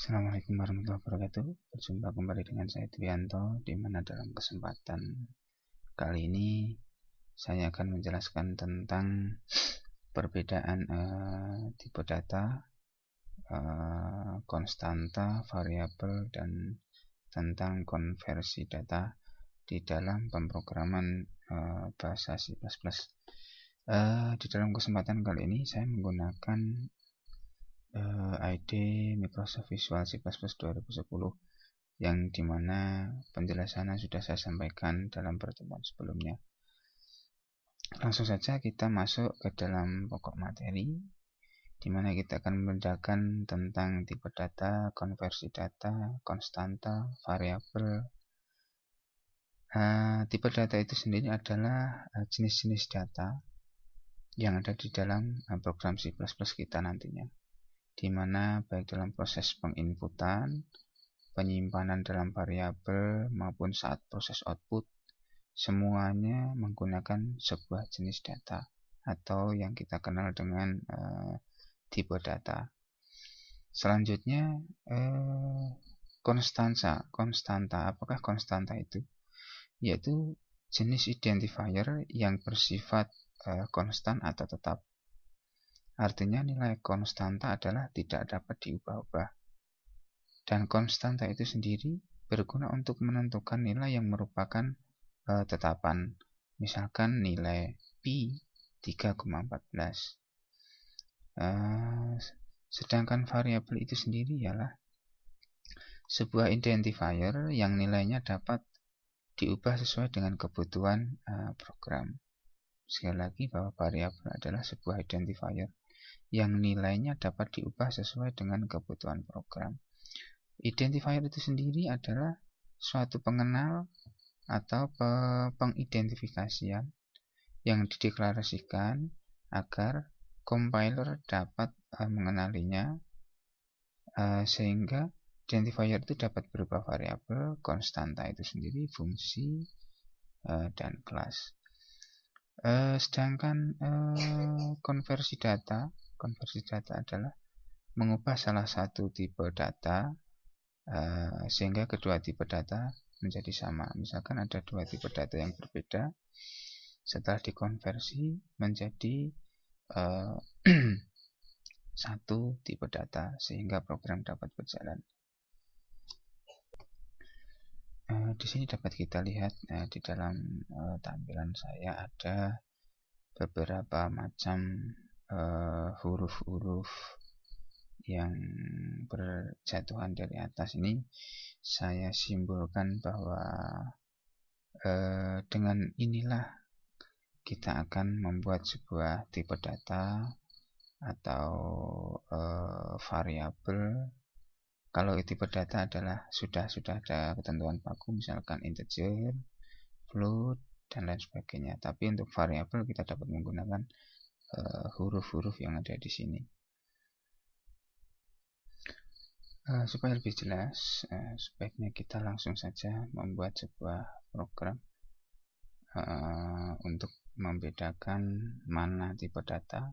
Assalamualaikum warahmatullahi wabarakatuh. Berjumpa kembali dengan saya Trianto, di mana dalam kesempatan kali ini saya akan menjelaskan tentang perbedaan tipe data, konstanta, variabel, dan tentang konversi data di dalam pemrograman bahasa C++. Di dalam kesempatan kali ini saya menggunakan ID Microsoft Visual C++ 2010 yang dimana penjelasannya sudah saya sampaikan dalam pertemuan sebelumnya. Langsung saja kita masuk ke dalam pokok materi, dimana kita akan membedakan tentang tipe data, konversi data, konstanta, variabel. Tipe data itu sendiri adalah jenis-jenis data yang ada di dalam program C++ kita nantinya, di mana baik dalam proses penginputan, penyimpanan dalam variabel, maupun saat proses output, semuanya menggunakan sebuah jenis data atau yang kita kenal dengan tipe data. Selanjutnya, konstanta. Apakah konstanta itu? Yaitu jenis identifier yang bersifat konstan atau tetap. Artinya nilai konstanta adalah tidak dapat diubah-ubah. Dan konstanta itu sendiri berguna untuk menentukan nilai yang merupakan tetapan. Misalkan nilai pi 3,14. Sedangkan variabel itu sendiri ialah sebuah identifier yang nilainya dapat diubah sesuai dengan kebutuhan program. Sekali lagi bahwa variabel adalah sebuah identifier yang nilainya dapat diubah sesuai dengan kebutuhan program. Identifier itu sendiri adalah suatu pengenal atau pengidentifikasian yang dideklarasikan agar compiler dapat mengenalinya, sehingga identifier itu dapat berupa variabel, konstanta itu sendiri, fungsi, dan kelas. Sedangkan konversi data adalah mengubah salah satu tipe data sehingga kedua tipe data menjadi sama. Misalkan ada dua tipe data yang berbeda, setelah dikonversi menjadi satu tipe data sehingga program dapat berjalan. Di sini dapat kita lihat di dalam tampilan saya ada beberapa macam huruf-huruf yang berjatuhan dari atas. Ini saya simbolkan bahwa dengan inilah kita akan membuat sebuah tipe data atau variabel. Kalau tipe data adalah sudah ada ketentuan baku, misalkan integer, float, dan lain sebagainya. Tapi untuk variabel kita dapat menggunakan huruf-huruf yang ada di sini. Supaya lebih jelas, sebaiknya kita langsung saja membuat sebuah program untuk membedakan mana tipe data,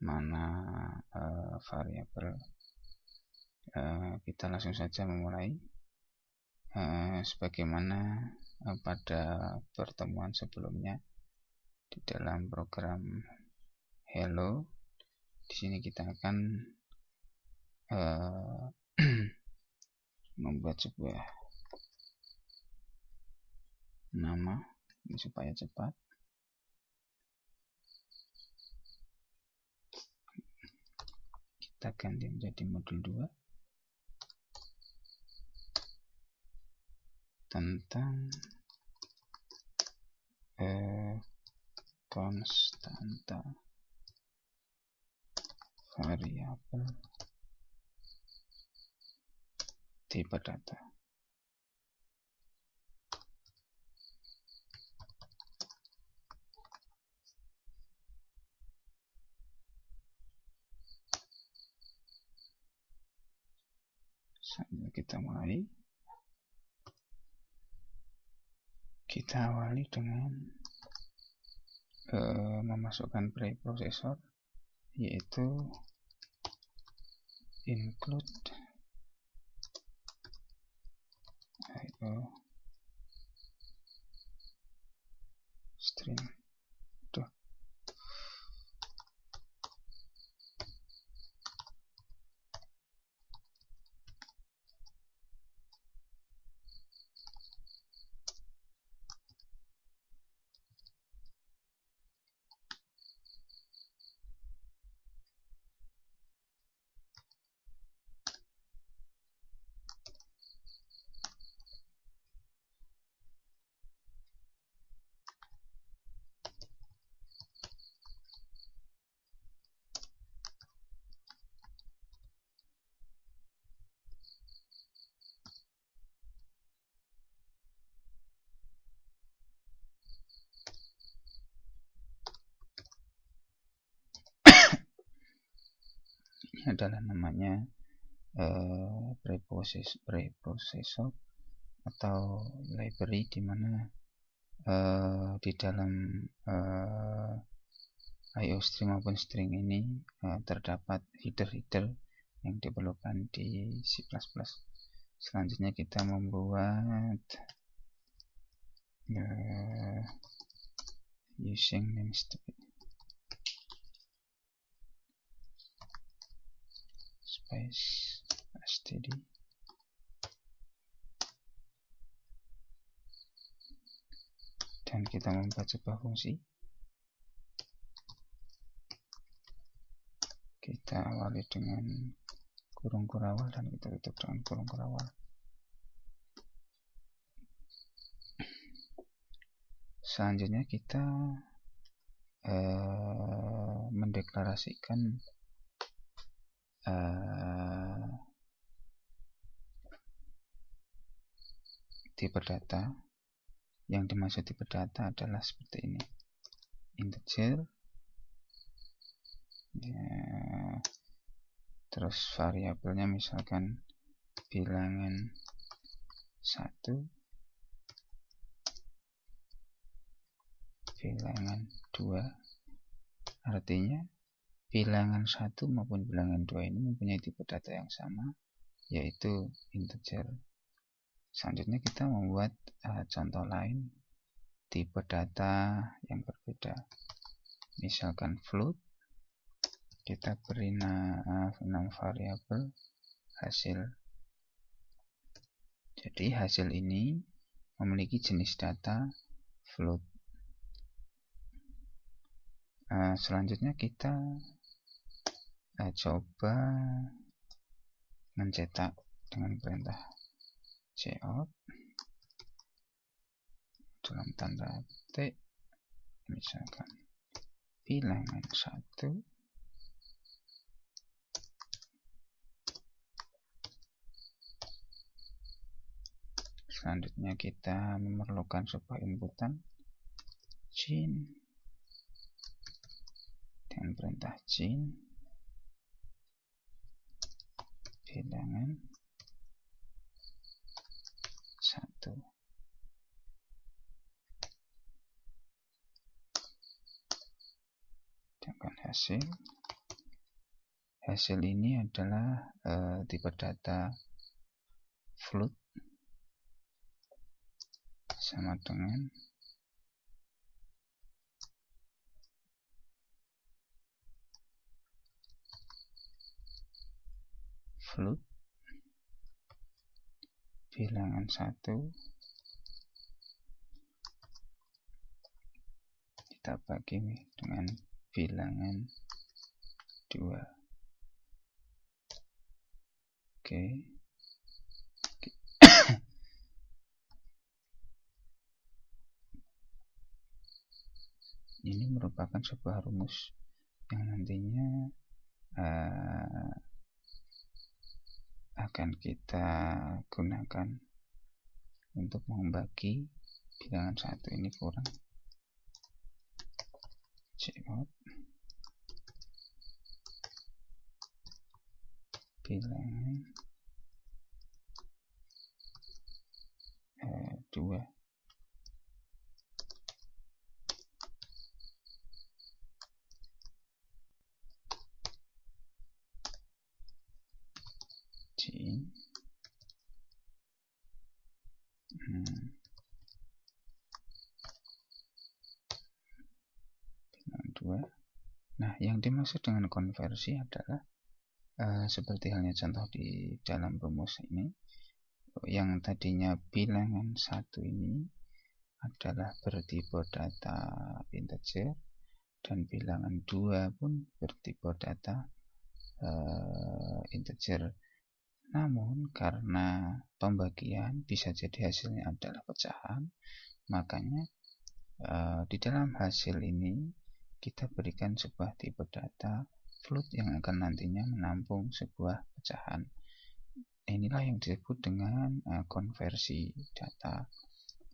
mana variabel. Kita langsung saja memulai. Sebagaimana pada pertemuan sebelumnya di dalam program Hello, di sini kita akan membuat sebuah nama ini supaya cepat. Kita ganti menjadi modul 2 tentang konstanta, variabel, tipe data. Saatnya kita mulai. Kita awali dengan memasukkan preprosesor, yaitu include string. Tuh. Ini adalah namanya preprocessor atau library, di mana di dalam IO string maupun string ini terdapat header-header yang diperlukan di C++. Selanjutnya kita membuat using namespace std, dan kita membuat sebuah fungsi. Kita awali dengan kurung kurawal dan kita tutup dengan kurung kurawal. Selanjutnya kita mendeklarasikan tipe data. Yang dimaksud tipe data adalah seperti ini: integer, terus variabelnya misalkan bilangan 1, bilangan 2. Artinya bilangan 1 maupun bilangan 2 ini mempunyai tipe data yang sama, yaitu integer. Selanjutnya kita membuat contoh lain, tipe data yang berbeda. Misalkan float, kita beri nama variabel hasil. Jadi hasil ini memiliki jenis data float. Selanjutnya kita coba mencetak dengan perintah cout dalam tanda petik, misalkan bilangan 1, selanjutnya kita memerlukan sebuah inputan cin dengan perintah cin bilangan 1. Dengan hasil ini adalah tipe data float sama dengan float bilangan 1 kita bagi dengan bilangan 2. Oke. Ini merupakan sebuah rumus yang nantinya akan kita gunakan untuk membagi bilangan 1 ini kurang cout bilangan 2. Cin Yang dimaksud dengan konversi adalah seperti halnya contoh di dalam rumus ini, yang tadinya bilangan 1 ini adalah bertipe data integer, dan bilangan 2 pun bertipe data integer. Namun karena pembagian bisa jadi hasilnya adalah pecahan, makanya di dalam hasil ini kita berikan sebuah tipe data float yang akan nantinya menampung sebuah pecahan. Inilah yang disebut dengan konversi data.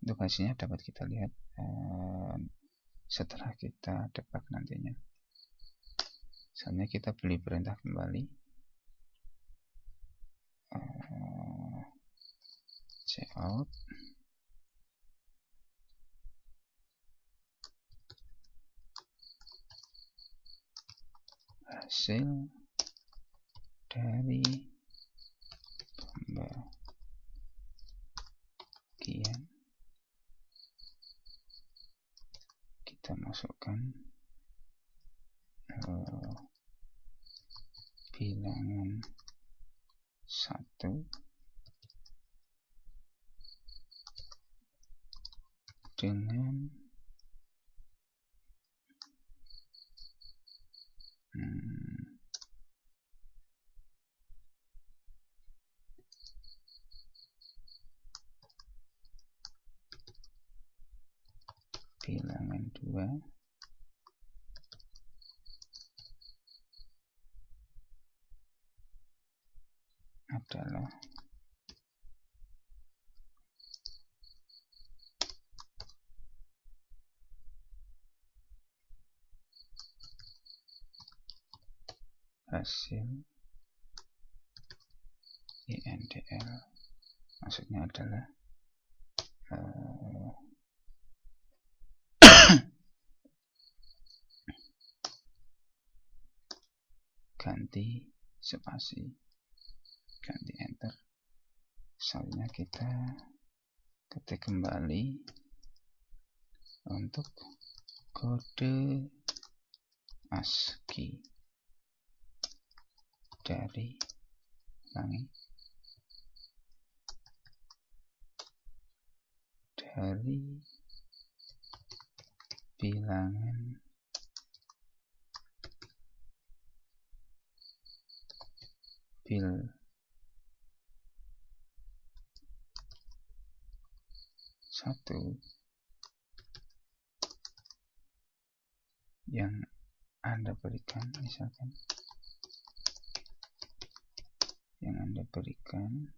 Untuk hasilnya dapat kita lihat setelah kita debug nantinya. Misalnya kita beli perintah kembali, cout, hasil dari pembagian kita masukkan bilangan 1 dengan bilangan 2 adalah hasil INDL. Maksudnya adalah ganti spasi, ganti enter. Misalnya kita ketik kembali untuk kode ASCII dari bilangan bil 1 yang Anda berikan, misalkan yang Anda berikan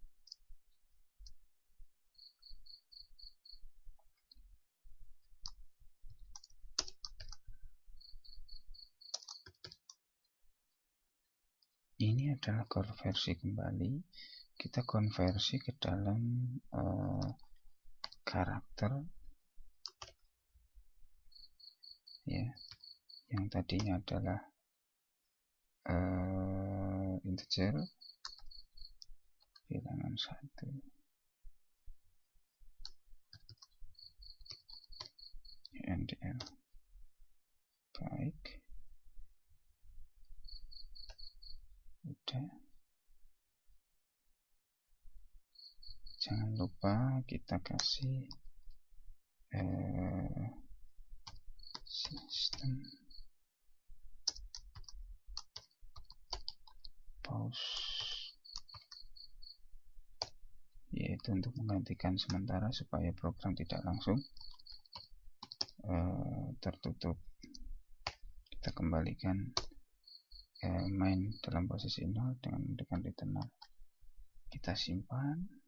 ini adalah konversi kembali. Kita konversi ke dalam karakter ya, yang tadinya adalah integer bilangan 1 INDL. Baik, udah. Jangan lupa kita kasih sistem pause, yaitu untuk menggantikan sementara supaya program tidak langsung tertutup. Kita kembalikan main dalam posisi 0 dengan return 0. Kita simpan.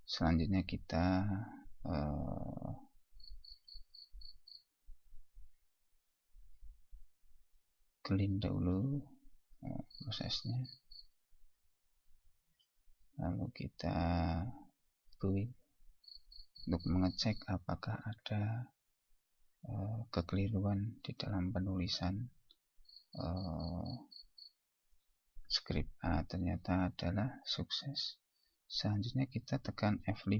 Selanjutnya kita clean dahulu prosesnya, lalu kita build untuk mengecek apakah ada kekeliruan di dalam penulisan script A. Ternyata adalah sukses. Selanjutnya kita tekan F5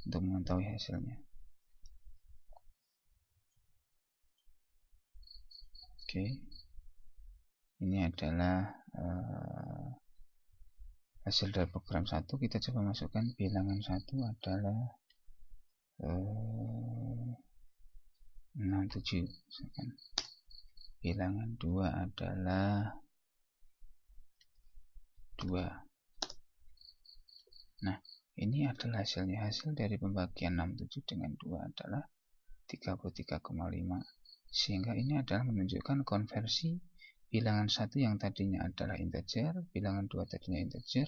untuk mengetahui hasilnya. Oke, ini adalah hasil dari program 1. Kita coba masukkan bilangan 1 adalah 67, misalkan. Bilangan 2 adalah 2. Nah, ini adalah hasilnya. Hasil dari pembagian 67 dengan 2 adalah 33,5. Sehingga ini adalah menunjukkan konversi bilangan 1 yang tadinya adalah integer, bilangan 2 tadinya integer,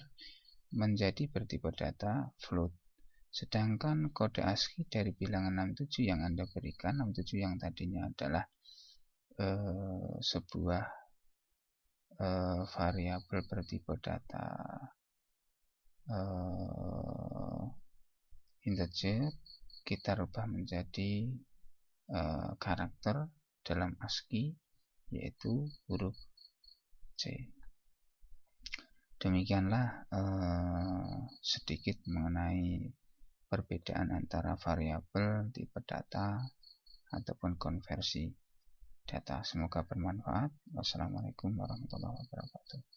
menjadi bertipe data float. Sedangkan kode ASCII dari bilangan 67 yang Anda berikan, 67 yang tadinya adalah sebuah variabel bertipe data integer, kita rubah menjadi karakter dalam ASCII, yaitu huruf C. Demikianlah sedikit mengenai perbedaan antara variabel, tipe data, ataupun konversi data. Semoga bermanfaat. Wassalamualaikum warahmatullahi wabarakatuh.